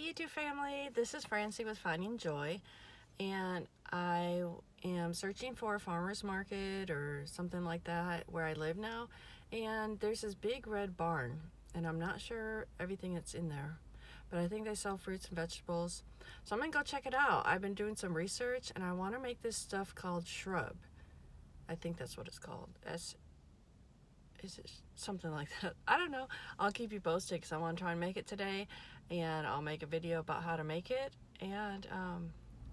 YouTube family, this is Francie with Finding Joy, and I am searching for a farmer's market or something like that where I live now, and there's this big red barn, and I'm not sure everything that's in there, but I think they sell fruits and vegetables, so I'm gonna go check it out. I've been doing some research, and I want to make this stuff called Shrub. I think that's what it's called. Is it something like that? I don't know. I'll keep you posted because I want to try and make it today, and I'll make a video about how to make it, and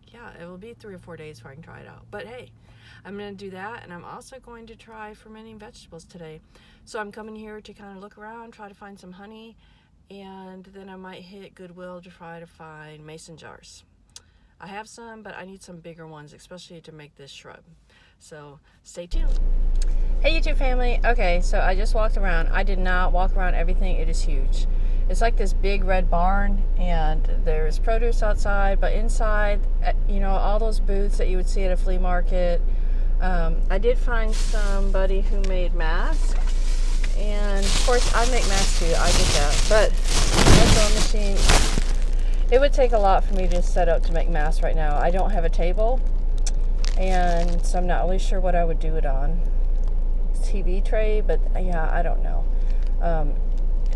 yeah, it will be 3 or 4 days before I can try it out. But hey, I'm going to do that, and I'm also going to try fermenting vegetables today. So I'm coming here to kind of look around, try to find some honey, and then I might hit Goodwill to try to find mason jars. I have some, but I need some bigger ones, especially to make this shrub. So stay tuned. Hey YouTube family. Okay, so I just walked around. I did not walk around everything. It is huge. It's like this big red barn, and there's produce outside, but inside, you know, all those booths that you would see at a flea market. I did find somebody who made masks, and of course I make masks too. I get that, but my sewing machine, it would take a lot for me to set up to make masks right now. I don't have a table, and so I'm not really sure what I would do it on. TV tray, but yeah, I don't know.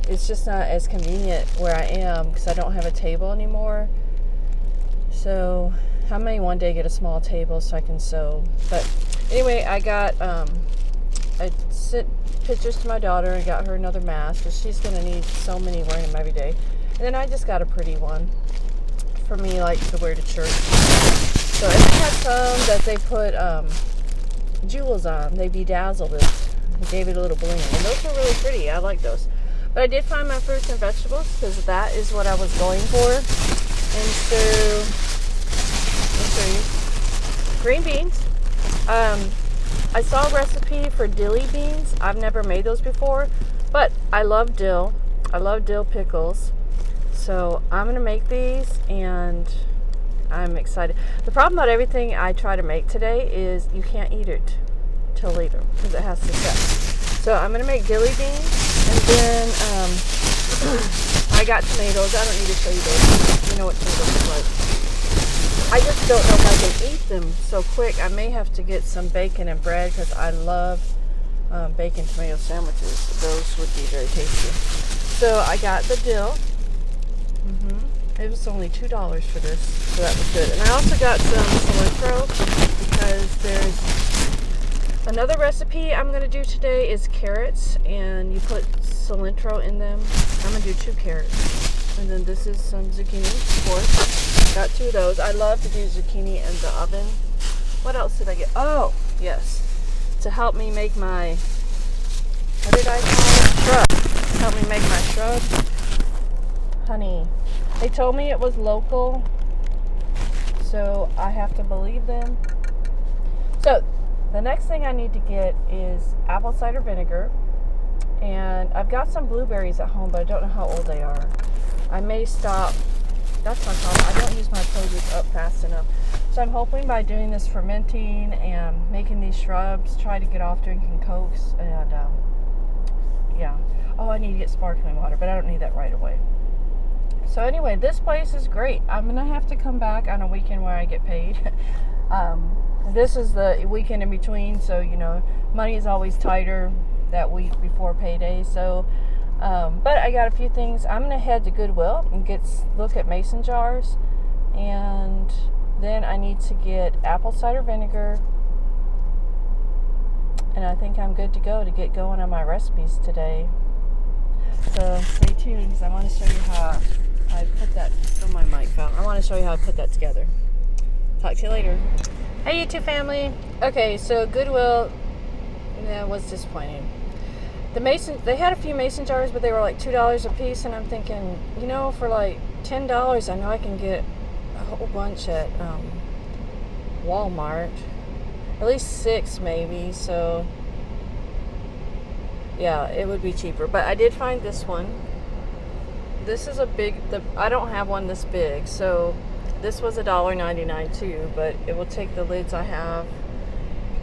It's just not as convenient where I am because I don't have a table anymore. So I may one day get a small table so I can sew. But anyway, I sent pictures to my daughter and got her another mask because she's going to need so many wearing them every day. And then I just got a pretty one for me, like to wear to church. So and they had some that they put jewels on. They bedazzled it and gave it a little bling, and those were really pretty. I like those. But I did find my fruits and vegetables because that is what I was going for. And so let me show you green beans. I saw a recipe for dilly beans. I've never made those before, but I love dill. I love dill pickles, so I'm gonna make these, and I'm excited. The problem about everything I try to make today is you can't eat it till later because it has to set. So I'm going to make dilly beans, and then I got tomatoes. I don't need to show you those. You know what tomatoes look like. I just don't know if I can eat them so quick. I may have to get some bacon and bread because I love bacon tomato sandwiches. Those would be very tasty. So I got the dill. It was only $2 for this, so that was good. And I also got some cilantro because there's another recipe I'm going to do today is carrots, and you put cilantro in them. I'm going to do 2 carrots. And then this is some zucchini, of course. Got 2 of those. I love to do zucchini in the oven. What else did I get? Oh, yes. To help me make my, what did I call it? Shrub. Help me make my shrub. Honey. They told me it was local, so I have to believe them. So the next thing I need to get is apple cider vinegar, and I've got some blueberries at home, but I don't know how old they are. I may stop. That's my problem. I don't use my produce up fast enough. So I'm hoping by doing this fermenting and making these shrubs, try to get off drinking Cokes, and yeah. Oh, I need to get sparkling water, but I don't need that right away. So anyway, this place is great. I'm going to have to come back on a weekend where I get paid. This is the weekend in between, so, you know, money is always tighter that week before payday. So, but I got a few things. I'm going to head to Goodwill and look at mason jars. And then I need to get apple cider vinegar. And I think I'm good to go to get going on my recipes today. So stay tuned because I want to show you how I put that on my mic phone. I want to show you how I put that together. Talk to you later. Hey YouTube family. Okay, so Goodwill, yeah, was disappointing. They had a few mason jars, but they were like $2 a piece, and I'm thinking, you know, for like $10, I know I can get a whole bunch at Walmart. At least 6 maybe, so yeah, it would be cheaper. But I did find this one. This is I don't have one this big, so this was $1.99 too, but it will take the lids I have,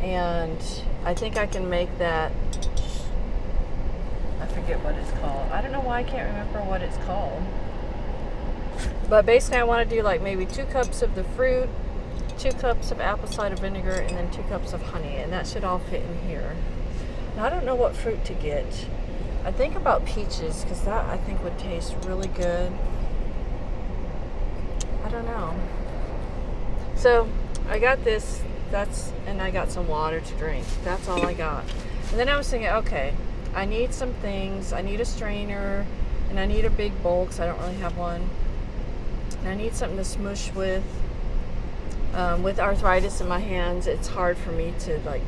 and I think I can make that, I forget what it's called. I don't know why I can't remember what it's called. But basically I want to do like maybe 2 cups of the fruit, 2 cups of apple cider vinegar, and then 2 cups of honey, and that should all fit in here. Now I don't know what fruit to get. I think about peaches, because that I think would taste really good. I don't know. So I got this, and I got some water to drink. That's all I got. And then I was thinking, okay, I need some things. I need a strainer, and I need a big bowl because I don't really have one. And I need something to smush with. With arthritis in my hands, it's hard for me to like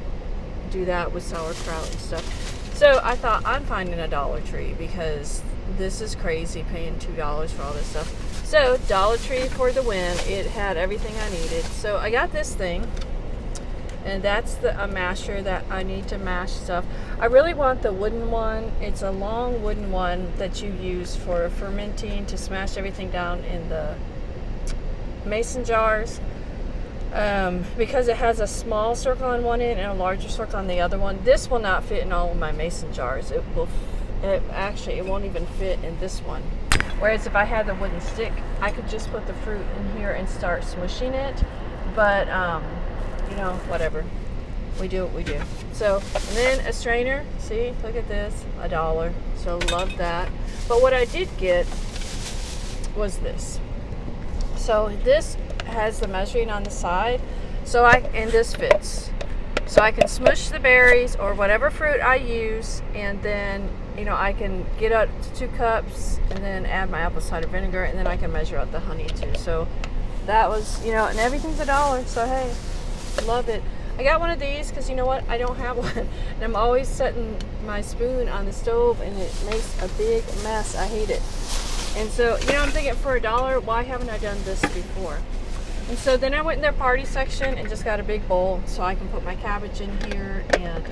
do that with sauerkraut and stuff. So I thought I'm finding a Dollar Tree because this is crazy paying $2 for all this stuff. So Dollar Tree for the win. It had everything I needed. So I got this thing, and that's a masher that I need to mash stuff. I really want the wooden one. It's a long wooden one that you use for fermenting to smash everything down in the mason jars. Because it has a small circle on one end and a larger circle on the other one. This will not fit in all of my mason jars. It won't even fit in this one. Whereas if I had the wooden stick, I could just put the fruit in here and start smushing it. But, you know, whatever. We do what we do. So, and then a strainer. See, look at this, $1. So love that. But what I did get was this. So this has the measuring on the side. And this fits. So I can smush the berries or whatever fruit I use, and then, you know, I can get up to 2 cups and then add my apple cider vinegar, and then I can measure out the honey too. So that was, you know, and everything's $1. So hey, love it. I got one of these because you know what? I don't have one. And I'm always setting my spoon on the stove and it makes a big mess. I hate it. And so, you know, I'm thinking for $1, why haven't I done this before? And so then I went in their party section and just got a big bowl so I can put my cabbage in here and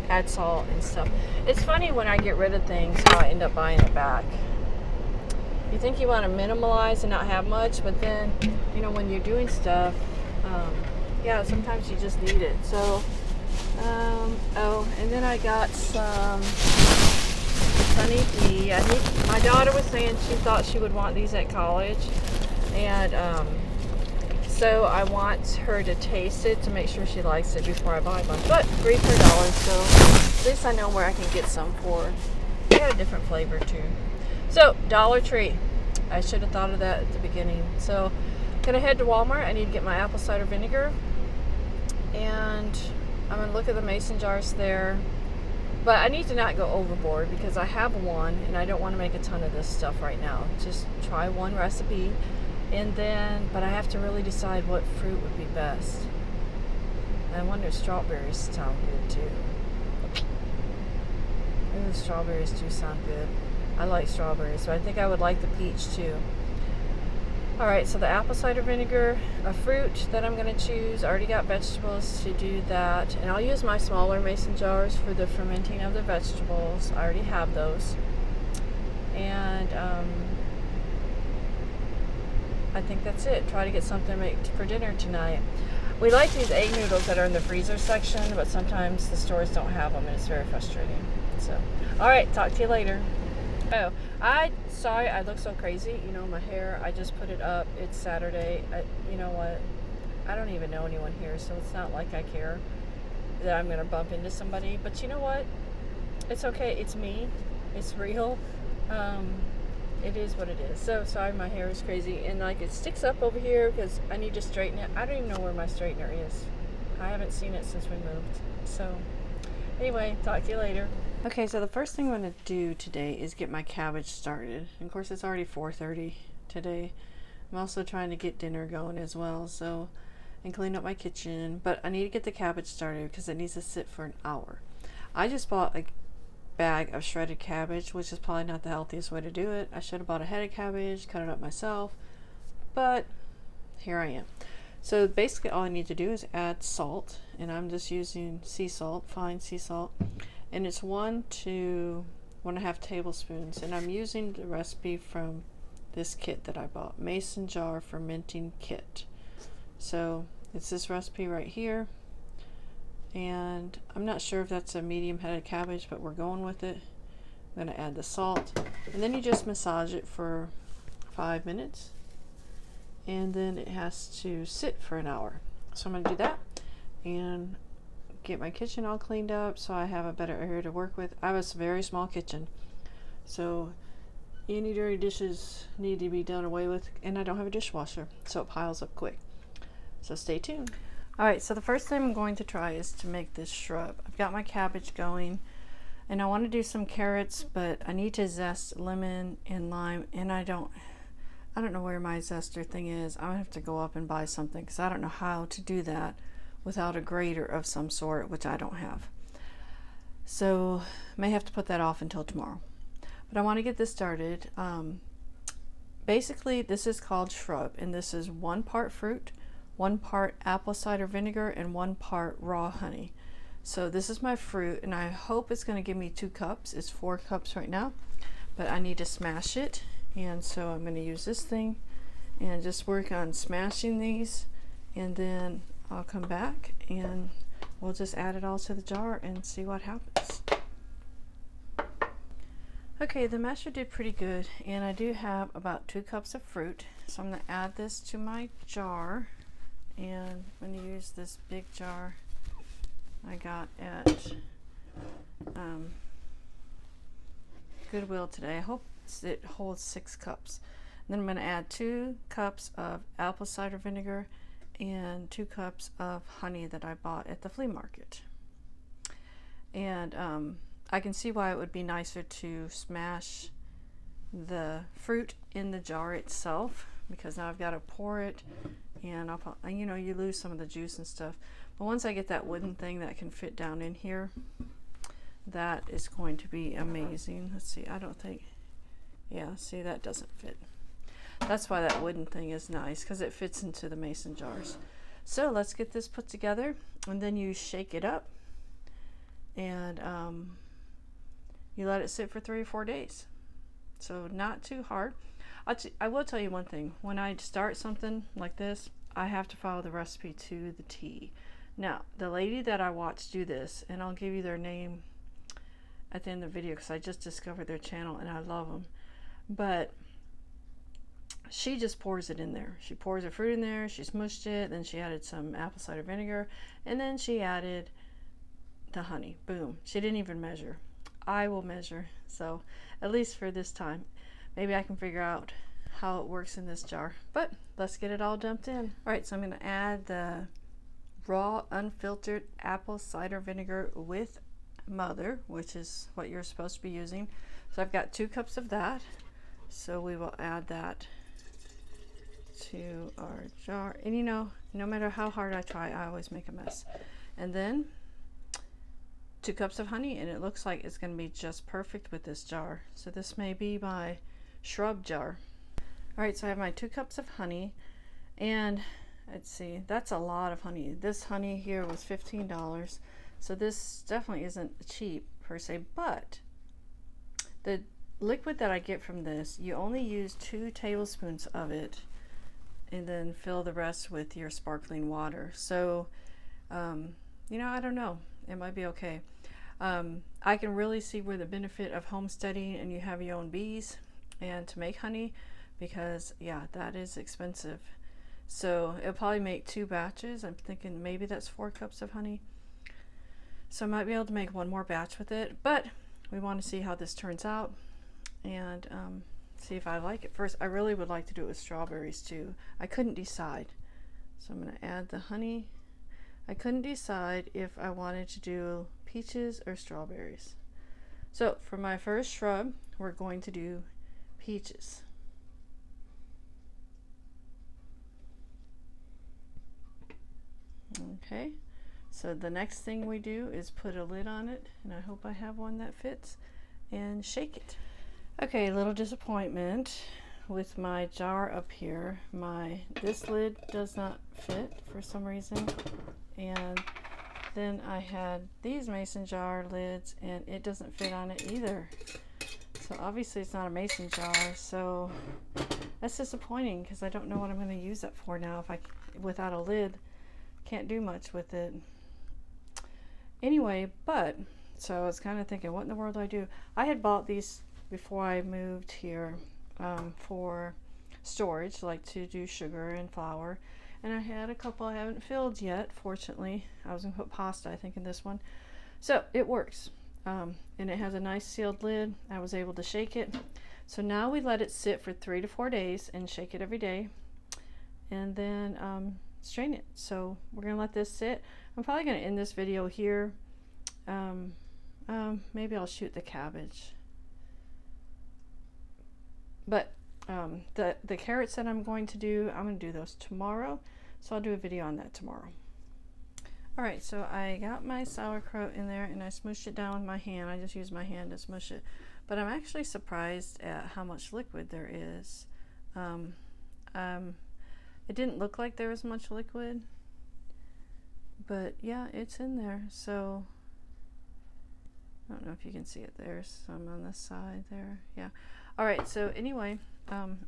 add salt and stuff. It's funny when I get rid of things how I end up buying it back. You think you want to minimalize and not have much, but then, you know, when you're doing stuff, yeah, sometimes you just need it. So, and then I got some Sunny D. My daughter was saying she thought she would want these at college, and so I want her to taste it to make sure she likes it before I buy one. But $3 per dollar, so at least I know where I can get some for. They got a different flavor too. So Dollar Tree. I should have thought of that at the beginning. So gonna head to Walmart. I need to get my apple cider vinegar, and I'm gonna look at the mason jars there. But I need to not go overboard because I have one and I don't want to make a ton of this stuff right now. Just try one recipe, and then, but I have to really decide what fruit would be best. I wonder if strawberries sound good too. Ooh, strawberries do sound good. I like strawberries, so I think I would like the peach too. Alright, so the apple cider vinegar, a fruit that I'm going to choose. I already got vegetables to do that. And I'll use my smaller mason jars for the fermenting of the vegetables. I already have those. And I think that's it. Try to get something to make for dinner tonight. We like these egg noodles that are in the freezer section, but sometimes the stores don't have them and it's very frustrating. So, alright, talk to you later. Oh, sorry I look so crazy. You know, my hair, I just put it up. It's Saturday. You know what? I don't even know anyone here, so it's not like I care that I'm going to bump into somebody. But you know what? It's okay. It's me. It's real. It is what it is. So, sorry my hair is crazy. And, like, it sticks up over here because I need to straighten it. I don't even know where my straightener is. I haven't seen it since we moved. So, anyway, talk to you later. Okay, so the first thing I'm going to do today is get my cabbage started. And of course, it's already 4:30 today. I'm also trying to get dinner going as well, so, and clean up my kitchen. But I need to get the cabbage started because it needs to sit for an hour. I just bought a bag of shredded cabbage, which is probably not the healthiest way to do it. I should have bought a head of cabbage, cut it up myself, but here I am. So basically all I need to do is add salt, and I'm just using sea salt, fine sea salt. And it's 1 to 1.5 tablespoons. And I'm using the recipe from this kit that I bought, Mason Jar Fermenting Kit. So it's this recipe right here. And I'm not sure if that's a medium headed cabbage, but we're going with it. I'm going to add the salt. And then you just massage it for 5 minutes, and then it has to sit for an hour. So I'm going to do that and get my kitchen all cleaned up so I have a better area to work with. I have a very small kitchen, so any dirty dishes need to be done away with, and I don't have a dishwasher, so it piles up quick. So stay tuned. Alright, so the first thing I'm going to try is to make this shrub. I've got my cabbage going, and I want to do some carrots, but I need to zest lemon and lime, and I don't know where my zester thing is. I'm going to have to go up and buy something because I don't know how to do that without a grater of some sort, which I don't have. So may have to put that off until tomorrow. But I want to get this started. Basically, this is called Shrub, and this is 1 part fruit, 1 part apple cider vinegar, and 1 part raw honey. So this is my fruit, and I hope it's going to give me 2 cups. It's 4 cups right now, but I need to smash it, and so I'm going to use this thing and just work on smashing these, and then I'll come back and we'll just add it all to the jar and see what happens. Okay, the masher did pretty good, and I do have about 2 cups of fruit, so I'm going to add this to my jar, and I'm going to use this big jar I got at Goodwill today. I hope it holds 6 cups. And then I'm going to add 2 cups of apple cider vinegar and 2 cups of honey that I bought at the flea market. And I can see why it would be nicer to smash the fruit in the jar itself, because now I've got to pour it, and you know, you lose some of the juice and stuff. But once I get that wooden thing that can fit down in here, that is going to be amazing. Let's see, I don't think, yeah, see, that doesn't fit. That's why that wooden thing is nice, because it fits into the mason jars. So let's get this put together, and then you shake it up, and you let it sit for 3 or 4 days. So not too hard. I will tell you one thing. When I start something like this, I have to follow the recipe to the T. Now, the lady that I watched do this, and I'll give you their name at the end of the video because I just discovered their channel and I love them. But she just pours it in there. She pours her fruit in there, she smushed it, then she added some apple cider vinegar, and then she added the honey. Boom. She didn't even measure. I will measure, so at least for this time. Maybe I can figure out how it works in this jar, but let's get it all dumped in. All right, so I'm going to add the raw unfiltered apple cider vinegar with mother, which is what you're supposed to be using. So I've got 2 cups of that, so we will add that to our jar. And you know, no matter how hard I try, I always make a mess. And then 2 cups of honey, and it looks like it's going to be just perfect with this jar. So this may be my shrub jar. All right, so I have my 2 cups of honey, and let's see, that's a lot of honey. This honey here was $15, so this definitely isn't cheap per se, but the liquid that I get from this, you only use 2 tablespoons of it, and then fill the rest with your sparkling water. So you know, I don't know, it might be okay. I can really see where the benefit of homesteading and you have your own bees and to make honey, because yeah, that is expensive. So it'll probably make 2 batches. I'm thinking maybe that's 4 cups of honey. So I might be able to make 1 more batch with it, but we want to see how this turns out and see if I like it. First, I really would like to do it with strawberries too. I couldn't decide. So I'm going to add the honey. I couldn't decide if I wanted to do peaches or strawberries. So for my first shrub, we're going to do peaches. Okay, so the next thing we do is put a lid on it, and I hope I have one that fits, and shake it. Okay, a little disappointment with my jar up here. This lid does not fit for some reason, and then I had these mason jar lids and it doesn't fit on it either. So obviously it's not a mason jar, so that's disappointing because I don't know what I'm going to use that for now. Without a lid, can't do much with it. Anyway, so I was kind of thinking, what in the world do I do? I had bought these before I moved here for storage, like to do sugar and flour. And I had a couple I haven't filled yet, fortunately. I was gonna put pasta, I think, in this one. So it works. And it has a nice sealed lid. I was able to shake it. So now we let it sit for 3 to 4 days and shake it every day. And then strain it. So we're gonna let this sit. I'm probably gonna end this video here. Maybe I'll shoot the cabbage. But the carrots that I'm going to do, I'm going to do those tomorrow. So I'll do a video on that tomorrow. Alright, so I got my sauerkraut in there and I smooshed it down with my hand. I just used my hand to smush it. But I'm actually surprised at how much liquid there is. It didn't look like there was much liquid. But yeah, it's in there. So I don't know if you can see it. There's some on the side there. Yeah. Alright, so anyway,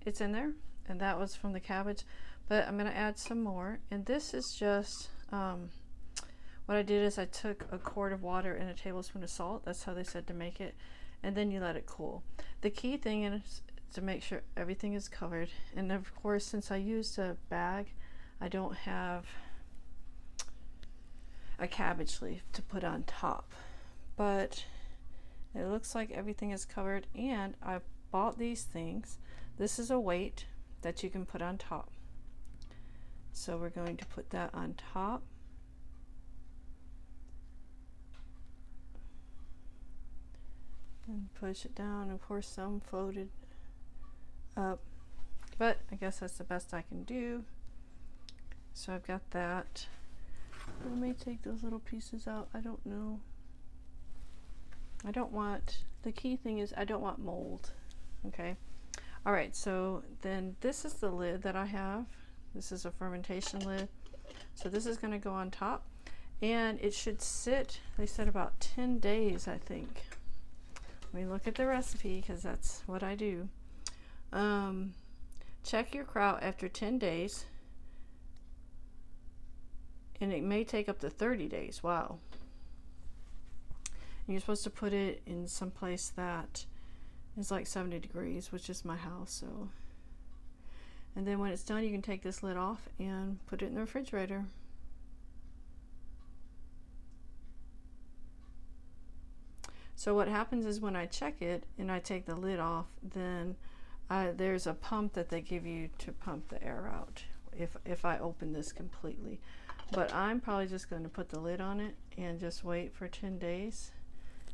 it's in there. And that was from the cabbage. But I'm going to add some more. And this is just... what I did is I took a quart of water and a tablespoon of salt. That's how they said to make it. And then you let it cool. The key thing is to make sure everything is covered. And of course, since I used a bag, I don't have a cabbage leaf to put on top. But it looks like everything is covered. And I bought these things. This is a weight that you can put on top. So we're going to put that on top. And push it down. Of course, some floated up, but I guess that's the best I can do. So I've got that. Let me take those little pieces out. I don't know. I don't want, the key thing is I don't want mold. Okay. All right. So then this is the lid that I have. This is a fermentation lid. So this is going to go on top, and it should sit, they said, about 10 days, I think. Let me look at the recipe because that's what I do. Check your kraut after 10 days. And it may take up to 30 days. Wow. And you're supposed to put it in some place that is like 70 degrees, which is my house. So, and then when it's done, you can take this lid off and put it in the refrigerator. So what happens is when I check it and I take the lid off, then there's a pump that they give you to pump the air out if I open this completely. But I'm probably just going to put the lid on it and just wait for 10 days,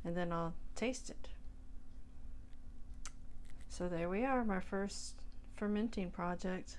and then I'll taste it. So there we are, my first fermenting project.